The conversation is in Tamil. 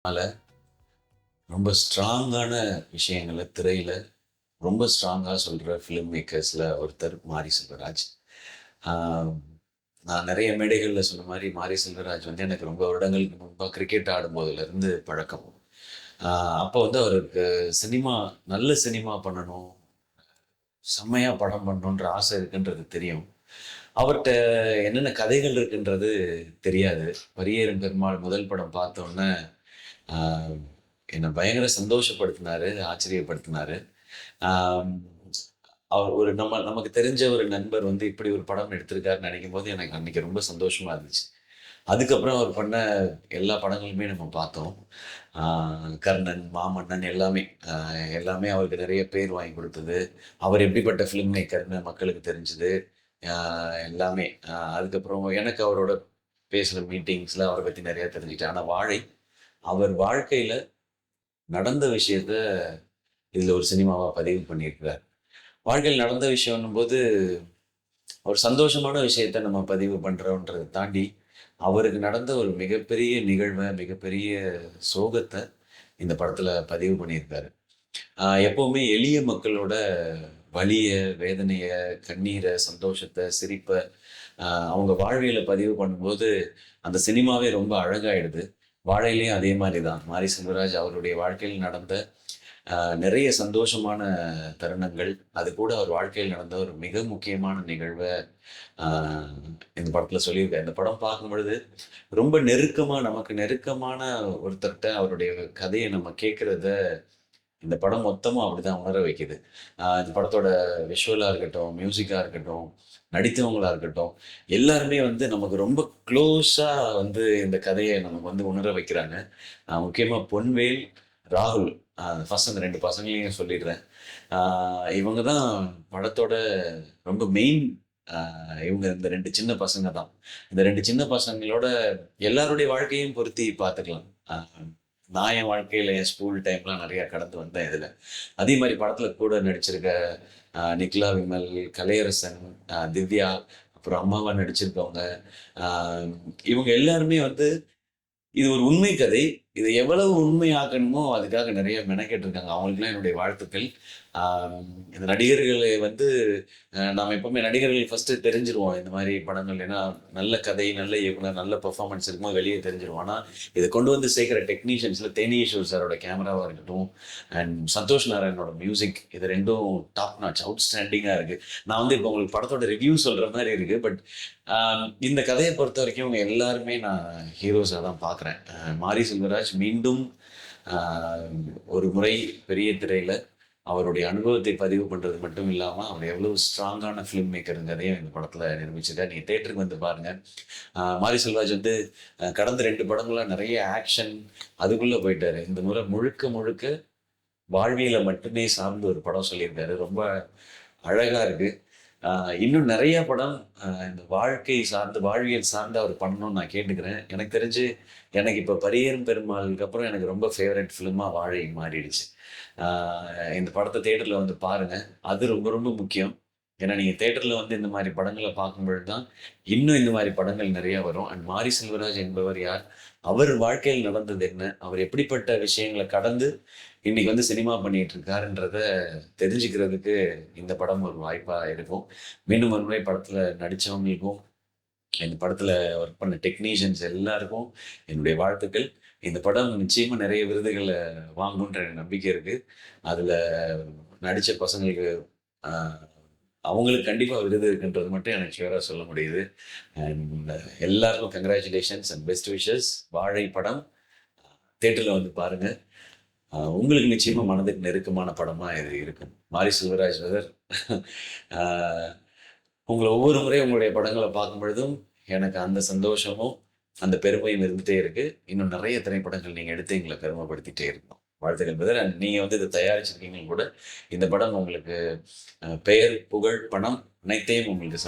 அதனால ரொம்ப ஸ்ட்ராங்கான விஷயங்களை திரையில ரொம்ப ஸ்ட்ராங்காக சொல்கிற ஃபிலிம் மேக்கர்ஸில் ஒருத்தர் மாரி செல்வராஜ். ஆஹ் நான் நிறைய மேடைகளில் சொன்ன மாதிரி மாரி செல்வராஜ் வந்து எனக்கு ரொம்ப வருடங்களுக்கு முன்பாக கிரிக்கெட் ஆடும்போதுலேருந்து பழக்கம். அப்போ வந்து அவருக்கு சினிமா நல்ல சினிமா பண்ணணும், செம்மையாக படம் பண்ணணுன்ற ஆசை இருக்குன்றது தெரியும். அவர்கிட்ட என்னென்ன கதைகள் இருக்குன்றது தெரியாது. பரியேறும் பெருமாள் முதல் படம் பார்த்தோன்னே ஆஹ் என்னை பயங்கர சந்தோஷப்படுத்தினாரு, ஆச்சரியப்படுத்தினாரு. ஆம், அவர் ஒரு நமக்கு தெரிஞ்ச ஒரு நண்பர் வந்து இப்படி ஒரு படம் எடுத்திருக்காருன்னு நினைக்கும் போது எனக்கு அன்னைக்கு ரொம்ப சந்தோஷமா இருந்துச்சு. அதுக்கப்புறம் அவர் பண்ண எல்லா படங்களுமே நம்ம பார்த்தோம். கர்ணன், மாமன்னன் எல்லாமே எல்லாமே அவருக்கு நிறைய பேர் வாங்கி கொடுத்தது. அவர் எப்படிப்பட்ட ஃபிலிம் மேக்கர்னு மக்களுக்கு தெரிஞ்சுது. எல்லாமே அதுக்கப்புறம் எனக்கு அவரோட பேசுகிற மீட்டிங்ஸில் அவரை பற்றி நிறையா தெரிஞ்சுக்கிட்டேன். ஆனால் வாழை அவர் வாழ்க்கையில் நடந்த விஷயத்த இதில் ஒரு சினிமாவாக பதிவு பண்ணியிருக்கிறார். வாழ்க்கையில் நடந்த விஷயம்னும் போது ஒரு சந்தோஷமான விஷயத்த நம்ம பதிவு பண்ணுறோன்றதை தாண்டி அவருக்கு நடந்த ஒரு மிகப்பெரிய நிகழ்வை, மிகப்பெரிய சோகத்தை இந்த படத்தில் பதிவு பண்ணியிருக்காரு. எப்போவுமே எளிய மக்களோட வலிய, வேதனைய, கண்ணீரை, சந்தோஷத்தை, சிரிப்பை அவங்க வாழ்வியலை பதிவு பண்ணும்போது அந்த சினிமாவே ரொம்ப அழகாயிடுது. வாழையிலையும் அதே மாதிரி தான். மாரி செல்வராஜ் அவருடைய வாழ்க்கையில் நடந்த நிறைய சந்தோஷமான தருணங்கள், அது கூட அவர் வாழ்க்கையில் நடந்த ஒரு மிக முக்கியமான நிகழ்வை ஆஹ் இந்த படத்துல சொல்லியிருக்காரு. இந்த படம் பார்க்கும் பொழுது ரொம்ப நெருக்கமா, நமக்கு நெருக்கமான ஒருத்தர்கிட்ட அவருடைய கதையை நம்ம கேட்கறத இந்த படம் மொத்தமா அப்படிதான் உணர வைக்குது. இந்த படத்தோட விஷுவலா இருக்கட்டும், மியூசிக்கா இருக்கட்டும், நடித்தவங்களா இருக்கட்டும், எல்லாருமே வந்து நமக்கு ரொம்ப க்ளோஸா வந்து இந்த கதையை நமக்கு வந்து உணர வைக்கிறாங்க. முக்கியமா பொன்வேல், ராகுல், ஃபர்ஸ்ட் அந்த 2 பசங்களையும் சொல்லிடுறேன். இவங்க தான் படத்தோட ரொம்ப மெயின். இவங்க இந்த 2 சின்ன பசங்க தான். இந்த 2 சின்ன பசங்களோட எல்லாருடைய வாழ்க்கையும் பொருத்தி பார்த்துக்கலாம். நான் என் வாழ்க்கையில என் ஸ்கூல் டைம்லாம் நிறைய கடந்து வந்தேன் இதுல. அதே மாதிரி படத்துல கூட நடிச்சிருக்க நிக்லா விமல், கலையரசன், திவ்யா, அப்புறம் அம்மாவா நடிச்சிருக்கவங்க, ஆஹ் இவங்க எல்லாருமே வந்து இது ஒரு உண்மை கதை. இதை எவ்வளவு உண்மையாக்கணுமோ அதுக்காக நிறைய மெனக்கெட்டு இருக்காங்க. அவங்களுக்குலாம் என்னுடைய வாழ்த்துக்கள். ஆஹ் இந்த நடிகர்களை வந்து நாம எப்பவுமே நடிகர்கள் ஃபர்ஸ்ட் தெரிஞ்சிருவோம் இந்த மாதிரி படங்கள். ஏன்னா நல்ல கதை, நல்ல இயக்குனர், நல்ல பெர்ஃபார்மன்ஸ் இருக்கும்போது வெளியே தெரிஞ்சிருவோம். ஆனால் இதை கொண்டு வந்து சேர்க்கிற டெக்னீஷியன்ஸ்ல தேனியேஸ்வர் சாரோட கேமராவாக இருக்கட்டும் அண்ட் சந்தோஷ் நாராயணோட மியூசிக், இது ரெண்டும் டாப் நாச், அவுட்ஸ்டாண்டிங்காக இருக்கு. நான் வந்து இப்போ உங்களுக்கு படத்தோட ரிவ்யூ சொல்ற மாதிரி இருக்கு. பட் இந்த கதையை பொறுத்த வரைக்கும் இவங்க எல்லாருமே நான் ஹீரோஸாக தான் பார்க்குறேன். மாரி செல்வராஜ் மீண்டும் ஆஹ் ஒரு முறை பெரிய திரையில அவருடைய அனுபவத்தை பதிவு பண்றது மட்டும் இல்லாம அவர் எவ்வளவு ஸ்ட்ராங்கான ஃபிலிம் மேக்கருங்கிறதையும் இந்த படத்துல நிரூபிச்சிருக்காரு. நீங்க தேட்டருக்கு வந்து பாருங்க. மாரி செல்வராஜ் வந்து கடந்த 2 படங்களா நிறைய ஆக்ஷன் அதுக்குள்ள போயிட்டாரு. இந்த முறை முழுக்க முழுக்க வாழ்வியலை மட்டுமே சார்ந்து ஒரு படம் சொல்லியிருக்காரு. ரொம்ப அழகா இருக்கு. இன்னும் நிறைய படம் இந்த வாழ்க்கை சார்ந்து, வாழ்வியல் சார்ந்து அவர் பண்ணணும்னு நான் கேட்டுக்கிறேன். எனக்கு தெரிஞ்சு எனக்கு இப்போ பரியேறும் பெருமாளுக்கு அப்புறம் எனக்கு ரொம்ப ஃபேவரட் ஃபிலிமா வாழை மாறிடுச்சு. இந்த படத்தை தேட்டரில் வந்து பாருங்க. அது ரொம்ப ரொம்ப முக்கியம். ஏன்னா நீங்க தேட்டரில் வந்து இந்த மாதிரி படங்களை பார்க்கும்பொழுது தான் இன்னும் இந்த மாதிரி படங்கள் நிறைய வரும். அண்ட் மாரி செல்வராஜ் என்பவர் யார், அவர் வாழ்க்கையில் நடந்தது என்ன, அவர் எப்படிப்பட்ட விஷயங்களை கடந்து இன்னைக்கு வந்து சினிமா பண்ணிட்டு இருக்காருன்றத தெரிஞ்சுக்கிறதுக்கு இந்த படம் ஒரு வாய்ப்பா இருக்கும். மீண்டும் ஒரு முறை படத்துல நடிச்சவங்களுக்கும் இந்த படத்துல ஒர்க் பண்ண டெக்னீஷியன்ஸ் எல்லாருக்கும் என்னுடைய வாழ்த்துக்கள். இந்த படம் நிச்சயமா நிறைய விருதுகளை வாங்குன்ற எனக்கு நம்பிக்கை இருக்கு. அதுல நடிச்ச பசங்களுக்கு ஆஹ், அவங்களுக்கு கண்டிப்பா விருது இருக்குன்றது மட்டும் எனக்கு ஷியூரா சொல்ல முடியுது. அண்ட் எல்லாருக்கும் கங்க்ராச்சுலேஷன்ஸ் அண்ட் பெஸ்ட் விஷஸ். வாழை படம் தேட்டர்ல வந்து பாருங்க. உங்களுக்கு நிச்சயமா மனதுக்கு நெருக்கமான படமா இது இருக்கும். மாரி செல்வராஜ் பிரதர், ஆஹ் உங்களை ஒவ்வொரு முறை உங்களுடைய படங்களை பார்க்கும் பொழுதும் எனக்கு அந்த சந்தோஷமும் அந்த பெருமையும் இருந்துட்டே இருக்கு. இன்னும் நிறைய திரைப்படங்கள் நீங்க எடுத்து எங்களை பெருமைப்படுத்திட்டே இருக்கணும். வாழ்த்துக்கள் பிரதர். அண்ட் நீங்க வந்து இதை தயாரிச்சிருக்கீங்க கூட. இந்த படம் உங்களுக்கு பெயர், புகழ், பணம் அனைத்தையும் உங்களுக்கு